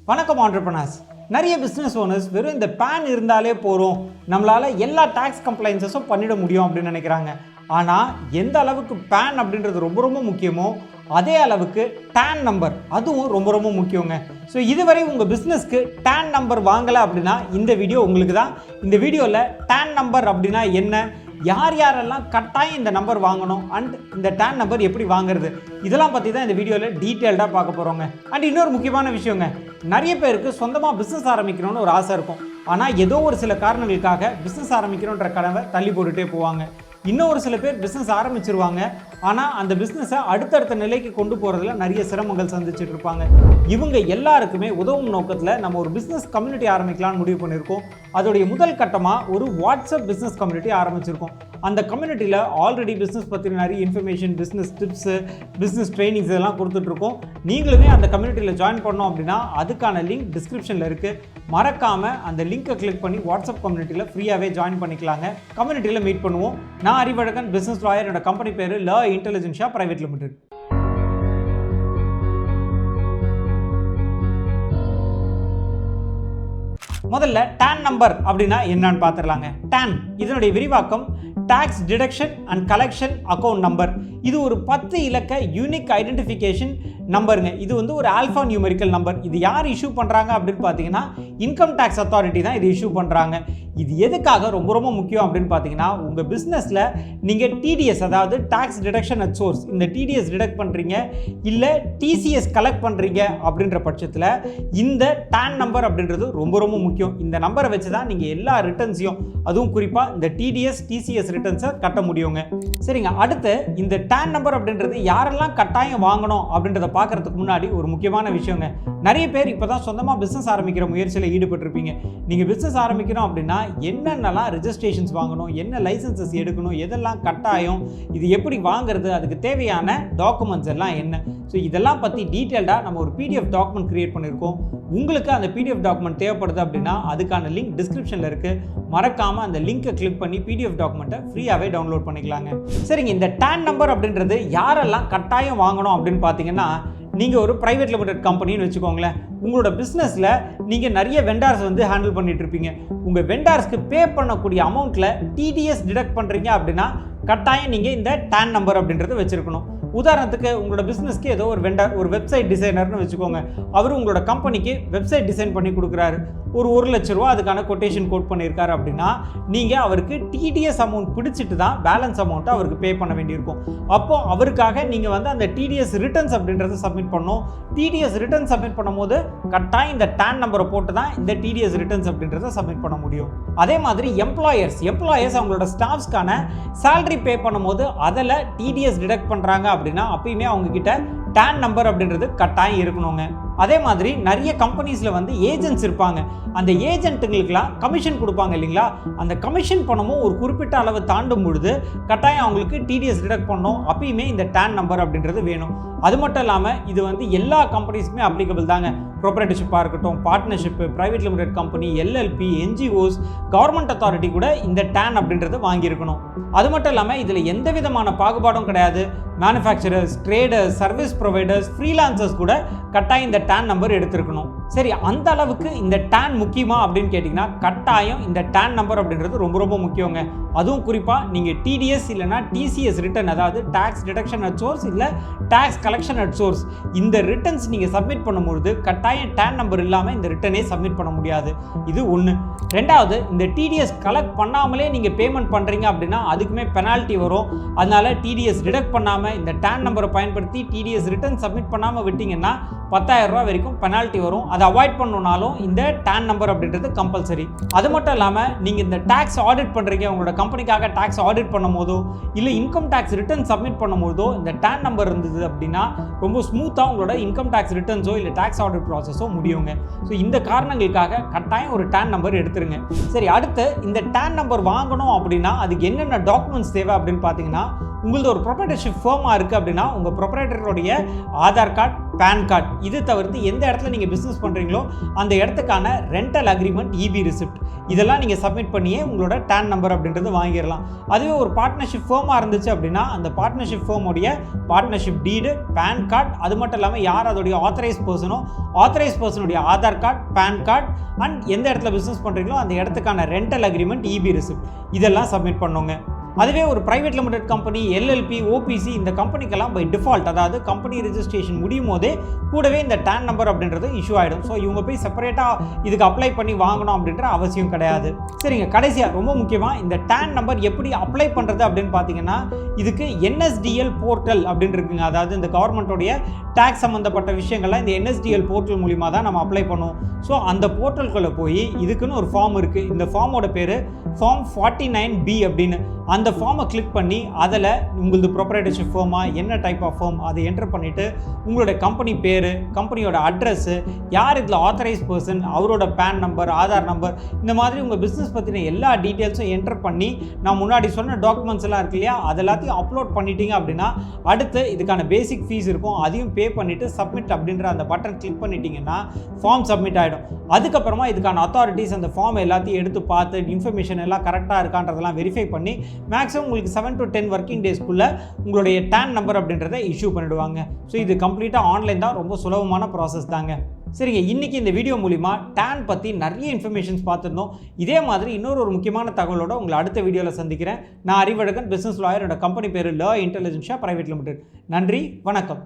வணக்கம் ஆண்டர்பிரனர்ஸ். நிறைய business owners வெறும் இந்த பேன் இருந்தாலே போகிறோம், நம்மளால் எல்லா டேக்ஸ் கம்ப்ளைன்ஸஸும் பண்ணிட முடியும் அப்படின்னு நினைக்கிறாங்க. ஆனால் எந்த அளவுக்கு பேன் அப்படின்றது ரொம்ப ரொம்ப முக்கியமோ அதே அளவுக்கு டேன் நம்பர் அதுவும் ரொம்ப ரொம்ப முக்கியங்க. ஸோ இதுவரை உங்கள் பிஸ்னஸ்க்கு டேன் நம்பர் வாங்கலை அப்படின்னா இந்த வீடியோ உங்களுக்கு தான். இந்த வீடியோவில் டேன் நம்பர் அப்படின்னா என்ன, யார் யாரெல்லாம் கட்டாயம் இந்த நம்பர் வாங்கணும், அண்ட் இந்த டேன் நம்பர் எப்படி வாங்குறது, இதெல்லாம் பற்றி தான் இந்த வீடியோவில் டீட்டெயில்டாக பார்க்க போகிறோங்க. அண்ட் இன்னொரு முக்கியமான விஷயங்க, நிறைய பேருக்கு சொந்தமாக பிஸ்னஸ் ஆரம்பிக்கணும்னு ஒரு ஆசை இருக்கும். ஆனால் ஏதோ ஒரு சில காரணங்களுக்காக பிஸ்னஸ் ஆரம்பிக்கணுன்ற கனவை தள்ளி போட்டுகிட்டே போவாங்க. இன்னும் ஒரு சில பேர் பிஸ்னஸ் ஆரம்பிச்சிருவாங்க, ஆனால் அந்த பிஸ்னஸை அடுத்தடுத்த நிலைக்கு கொண்டு போகிறதுல நிறைய சிரமங்கள் சந்திச்சுட்டு இருப்பாங்க. இவங்க எல்லாருக்குமே உதவும் நோக்கத்தில் நம்ம ஒரு பிஸ்னஸ் கம்யூனிட்டி ஆரம்பிக்கலாம்னு முடிவு பண்ணியிருக்கோம். அதோடைய முதல் கட்டமாக ஒரு வாட்ஸ்அப் பிஸ்னஸ் கம்யூனிட்டி ஆரம்பிச்சிருக்கோம். அந்த கம்யூனிட்டியில் ஆல்ரெடி பிஸ்னஸ் பற்றின நிறைய information, business tips, business trainings இதெல்லாம் கொடுத்துட்ருக்கோம். நீங்களுமே அந்த கம்யூனிட்டியில் ஜாயின் பண்ணோம் அப்படின்னா அதுக்கான லிங்க் டிஸ்கிரிப்ஷனில் இருக்குது. மறக்காமல் அந்த லிங்கை கிளிக் பண்ணி வாட்ஸ்அப் கம்யூனிட்டியில் ஃப்ரீயாகவே ஜாயின் பண்ணிக்கலாங்க. கம்யூனிட்டியில் மீட் பண்ணுவோம். நான் அறிவழகன், பிஸ்னஸ் லாயர். என்னோட கம்பெனி பேர் லா இன்டெலிஜென்ஷியா பிரைவேட் லிமிடெட். முதல்ல டேன் நம்பர் அப்படின்னா என்னன்னு பார்த்துடலாங்க. டேன் இதனுடைய விரிவாக்கம் tax deduction and collection account number. இது ஒரு 10 இலக்க யூனிக் ஐடென்டிஃபிகேஷன் நம்பருங்க. இது வந்து ஒரு ஆல்ஃபா நியூமெரிக்கல் நம்பர். இது யார் இஷ்யூ பண்ணுறாங்க அப்படின்னு பார்த்தீங்கன்னா இன்கம் டேக்ஸ் அத்தாரிட்டி தான் இது இஷ்யூ பண்ணுறாங்க. இது எதுக்காக ரொம்ப ரொம்ப முக்கியம் அப்படின்னு பார்த்தீங்கன்னா, உங்கள் பிஸ்னஸில் நீங்கள் டிடிஎஸ், அதாவது டாக்ஸ் டிடக்ஷன் அட் சோர்ஸ், இந்த டிடிஎஸ் டிடக்ட் பண்ணுறீங்க இல்லை டிசிஎஸ் கலெக்ட் பண்ணுறீங்க அப்படின்ற பட்சத்தில் இந்த டேன் நம்பர் அப்படின்றது ரொம்ப ரொம்ப முக்கியம். இந்த நம்பரை வச்சு தான் நீங்கள் எல்லா ரிட்டர்ன்ஸையும், அதுவும் குறிப்பாக இந்த டிடிஎஸ் டிசிஎஸ் ரிட்டர்ன்ஸை கட்ட முடியுங்க. சரிங்க, அடுத்து இந்த டேன் நம்பர் அப்படின்றது யாரெல்லாம் கட்டாயம் வாங்கணும் அப்படின்றத பார்க்கறதுக்கு முன்னாடி ஒரு முக்கியமான விஷயங்க. நிறைய பேர் இப்போ தான் சொந்தமாக பிஸ்னஸ் ஆரம்பிக்கிற முயற்சியில் ஈடுபட்டிருப்பீங்க. நீங்கள் பிஸ்னஸ் ஆரம்பிக்கணும் அப்படின்னா என்னென்னலாம் ரெஜிஸ்ட்ரேஷன்ஸ் வாங்கணும், என்ன லைசன்சஸ் எடுக்கணும், எதெல்லாம் கட்டாயம், இது எப்படி வாங்குறது, அதுக்கு தேவையான டாக்குமெண்ட்ஸ் எல்லாம் என்ன, ஸோ இதெல்லாம் பற்றி டீட்டெயில்டாக நம்ம ஒரு பிடிஎஃப் டாக்குமெண்ட் கிரியேட் பண்ணியிருக்கோம். உங்களுக்கு அந்த பிடிஎஃப் டாக்குமெண்ட் தேவைப்படுது அப்படின்னா அதுக்கான லிங்க் டிஸ்கிரிப்ஷனில் இருக்குது. மறக்காமல் அந்த லிங்கை கிளிக் பண்ணி பிடிஎஃப் டாக்குமெண்ட்டை ஃப்ரீயாகவே டவுன்லோட் பண்ணிக்கலாங்க. சரிங்க, இந்த டேன் நம்பர் அப்படின்றது யாரெல்லாம் கட்டாயம் வாங்கணும் அப்படின்னு பார்த்தீங்கன்னா, நீங்கள் ஒரு ப்ரைவேட் லிமிடெட் கம்பெனின்னு வச்சுக்கோங்களேன். உங்களோட பிஸ்னஸில் நீங்கள் நிறைய வெண்டார்ஸ் வந்து ஹேண்டில் பண்ணிட்டு இருப்பீங்க. உங்கள் வெண்டார்ஸ்க்கு பே பண்ணக்கூடிய அமௌண்ட்டில் டிடிஎஸ் டிடக்ட் பண்ணுறீங்க அப்படின்னா கட்டாயம் நீங்கள் இந்த டேன் நம்பர் அப்படின்றத வச்சுருக்கணும். உதாரணத்துக்கு உங்களோட பிஸ்னஸ்க்கு ஏதோ ஒரு வெண்டார், ஒரு வெப்சைட் டிசைனர்னு வச்சுக்கோங்க. அவர் உங்களோட கம்பெனிக்கு வெப்சைட் டிசைன் பண்ணி கொடுக்குறாரு. ஒரு 1 லட்ச ரூபா அதுக்கான கொட்டேஷன் கோட் பண்ணியிருக்காரு அப்படின்னா நீங்கள் அவருக்கு டிடிஎஸ் அமௌண்ட் பிடிச்சிட்டு தான் பேலன்ஸ் அமௌண்ட்டை அவருக்கு பே பண்ண வேண்டியிருக்கும். அப்போ அவருக்காக நீங்கள் வந்து அந்த டிடிஎஸ் ரிட்டர்ன்ஸ் அப்படின்றத சப்மிட் பண்ணணும். டிடிஎஸ் ரிட்டர்ன் சப்மிட் பண்ணும்போது கட்டாயம் இந்த டேன் நம்பரை போட்டு தான் இந்த டிடிஎஸ் ரிட்டர்ன்ஸ் அப்படின்றத சப்மிட் பண்ண முடியும். அதே மாதிரி எம்ப்ளாயர்ஸ் அவங்களோட ஸ்டாஃப்ஸ்க்கான சேலரி பே பண்ணும்போது அதில் டிடிஎஸ் டிடக்ட் பண்ணுறாங்க அப்படின்னா அப்பயுமே அவங்கக்கிட்ட டேன் நம்பர் அப்படின்றது கட்டாயம் இருக்கணுங்க. அதே மாதிரி நிறைய கம்பெனிஸில் வந்து ஏஜென்ட்ஸ் இருப்பாங்க. அந்த ஏஜென்ட்டுங்களுக்கெல்லாம் கமிஷன் கொடுப்பாங்க இல்லைங்களா, அந்த கமிஷன் பணமும் ஒரு குறிப்பிட்ட அளவு தாண்டும் பொழுது கட்டாயம் அவங்களுக்கு டிடிஎஸ் டிடக்ட் பண்ணணும். அப்பயுமே இந்த டேன் நம்பர் அப்படின்றது வேணும். அது மட்டும் இல்லாமல் இது வந்து எல்லா கம்பெனிஸுமே அப்ளிகபிள் தாங்க. ப்ரொப்ரைட்டர்ஷிப்பாக இருக்கட்டும், partnership, private limited company, LLB, NGOs, government authority கூட இந்த டேன் அப்படின்றது வாங்கியிருக்கணும். அது மட்டும் இல்லாமல் இதில் எந்த விதமான பாகுபாடும் கிடையாது. Manufacturers, traders, service providers, freelancers கூட கட்டாயம் இந்த டேன் நம்பர் எடுத்திருக்கணும். சரி, அந்த அளவுக்கு இந்த டேன் முக்கியமா அப்படின்னு கேட்டிங்கன்னா கட்டாயம் இந்த டேன் நம்பர் அப்படின்றது ரொம்ப ரொம்ப முக்கியங்க. அதுவும் குறிப்பாக நீங்கள் டிடிஎஸ் இல்லைனா டிசிஎஸ் ரிட்டர்ன், அதாவது டாக்ஸ் டிடக்ஷன் அட் சோர்ஸ் இல்லை டாக்ஸ் கலெக்ஷன் அட் சோர்ஸ், இந்த ரிட்டர்ன்ஸ் நீங்கள் சப்மிட் பண்ணும்பொழுது கட்டாயம் டேன் நம்பர் இல்லாமல் இந்த ரிட்டர்னே சப்மிட் பண்ண முடியாது. இது ஒன்று. ரெண்டாவது, இந்த டிடிஎஸ் கலெக்ட் பண்ணாமலே நீங்கள் பேமெண்ட் பண்ணுறீங்க அப்படின்னா அதுக்குமே பெனால்ட்டி வரும். அதனால டிடிஎஸ் டிடக்ட் பண்ணாமல் இந்த டேன் நம்பரை பயன்படுத்தி டிடிஎஸ் ரிட்டர்ன் சப்மிட் பண்ணாமல் விட்டீங்கன்னா 10,000 ரூபா வரைக்கும் பெனால்ட்டி வரும். அதை அவாய்ட் பண்ணணும்னாலும் இந்த டேன் நம்பர் அப்படின்றது கம்பல்சரி. அது மட்டும் இல்லாமல் நீங்கள் இந்த டேக்ஸ் ஆடிட் பண்ணுறீங்க, உங்களோட கம்பெனிக்காக டேக்ஸ் ஆடிட் பண்ணும் போதோ இல்லை இன்கம் டேக்ஸ் ரிட்டர்ன் சப்மிட் பண்ணும் போதோ இந்த டேன் நம்பர் இருந்தது அப்படின்னா ரொம்ப ஸ்மூத்தாக உங்களோட இன்கம் டேக்ஸ் ரிட்டர்ன்ஸோ இல்லை டேக்ஸ் ஆடிட் ப்ராசஸோ முடியுங்க. ஸோ இந்த காரணங்களுக்காக கட்டாயம் ஒரு டேன் நம்பர் எடுத்துருங்க. சரி, அடுத்து இந்த டேன் நம்பர் வாங்கணும் அப்படின்னா அதுக்கு என்னென்ன டாக்குமெண்ட்ஸ் தேவை அப்படின்னு பார்த்தீங்கன்னா, உங்களது ஒரு ப்ரொப்ரைட்டர்ஷிப் ஃபர்மாக இருக்குது அப்படின்னா உங்கள் ப்ரொப்ரைட்டருடைய ஆதார் கார்டு, பேன் கார்டு, இது தவிர்த்து எந்த இடத்துல நீங்கள் பிஸ்னஸ் பண்ணுறீங்களோ அந்த இடத்துக்கான ரெண்டல் அக்ரிமெண்ட், இபி ரிசிப்ட், இதெல்லாம் நீங்கள் சப்மிட் பண்ணியே உங்களோட டேன் நம்பர் அப்படின்றது வாங்கிடலாம். அதுவே ஒரு பார்ட்னர்ஷிப் ஃபர்மாக இருந்துச்சு அப்படின்னா அந்த பார்ட்னர்ஷிப் ஃபர்முடைய பார்ட்னர்ஷிப் டீடு, பேன் கார்டு, அது மட்டும் இல்லாமல் யார் அதோடைய ஆத்தரைஸ் பர்சனுடைய Aadhaar card, PAN card and எந்த இடத்துல பிஸ்னஸ் பண்ணுறீங்களோ அந்த இடத்துக்கான ரெண்டல் அக்ரிமெண்ட், இபி ரிசிப்ட், இதெல்லாம் சப்மிட் பண்ணுங்க. அதுவே ஒரு private limited company, LLP, OPC, இந்த கம்பெனிக்கெல்லாம் பை டிஃபால்ட், அதாவது கம்பெனி ரெஜிஸ்ட்ரேஷன் முடியும் போதே கூடவே இந்த டேன் நம்பர் அப்படின்றது இஷ்யூ ஆகிடும். ஸோ இவங்க போய் செப்பரேட்டாக இதுக்கு அப்ளை பண்ணி வாங்கணும் அப்படின்ற அவசியம் கிடையாது. சரிங்க, கடைசியாக ரொம்ப முக்கியமாக இந்த டேன் நம்பர் எப்படி அப்ளை பண்ணுறது அப்படின்னு பார்த்தீங்கன்னா இதுக்கு NSDL போர்ட்டல் அப்படின்னு இருக்குங்க. அதாவது இந்த கவர்மெண்ட்டோடைய டேக்ஸ் சம்மந்தப்பட்ட விஷயங்கள்லாம் இந்த NSDL போர்ட்டல் மூலிமா தான் நம்ம அப்ளை பண்ணுவோம். ஸோ அந்த போர்ட்டலுக்குள்ளே போய் இதுக்குன்னு ஒரு ஃபார்ம் இருக்குது. இந்த ஃபார்மோட பேர் ஃபார்ம் 49B அப்படின்னு. அந்த ஃபார்மை கிளிக் பண்ணி அதில் உங்களது ப்ரொப்ரைட்டர்ஷிப் ஃபார்மா, என்ன டைப் ஆஃப் ஃபார்ம், அதை என்டர் பண்ணிவிட்டு உங்களுடைய கம்பெனி பேர், கம்பெனியோட அட்ரஸ்ஸு, யார் இதில் ஆத்தரைஸ் பர்சன், அவரோட பேன் நம்பர், ஆதார் நம்பர், இந்த மாதிரி உங்கள் பிஸ்னஸ் பற்றின எல்லா டீட்டெயில்ஸும் என்டர் பண்ணி நான் முன்னாடி சொன்ன டாக்குமெண்ட்ஸ் எல்லாம் இருக்கு இல்லையா, அது எல்லாத்தையும் அப்லோட் பண்ணிட்டீங்க அப்படின்னா அடுத்து இதுக்கான பேசிக் ஃபீஸ் இருக்கும், அதையும் பே பண்ணிவிட்டு சப்மிட் அப்படின்ற அந்த பட்டன் கிளிக் பண்ணிட்டீங்கன்னா ஃபார்ம் சப்மிட் ஆகிடும். அதுக்கப்புறமா இதுக்கான அத்தாரிட்டிஸ் அந்த ஃபார்ம் எல்லாத்தையும் எடுத்து பார்த்து இன்ஃபர்மேஷன் எல்லாம் கரெக்டாக இருக்கான்றதெல்லாம் வெரிஃபை பண்ணி மேக்ஸிமம் உங்களுக்கு 7 to 10 ஒர்க்கிங் டேஸ்க்குள்ளே உங்களுடைய டேன் நம்பர் அப்படின்றத இஷ்யூ பண்ணிடுவாங்க. ஸோ இது கம்ப்ளீட்டாக ஆன்லைன் தான், ரொம்ப சுலபமான ப்ராசஸ் தாங்க. சரிங்க, இன்றைக்கி இந்த வீடியோ மூலிமா டேன் பற்றி நிறைய இன்ஃபர்மேஷன்ஸ் பார்த்துருந்தோம். இதே மாதிரி இன்னொரு முக்கியமான தகவலோட உங்களை அடுத்த வீடியோவில் சந்திக்கிறேன். நான் அறிவழகன், பிஸ்னஸ் லாயரோட கம்பெனி பேர் லா இன்டெலிஜென்ஷியா பிரைவேட் லிமிடெட். நன்றி, வணக்கம்.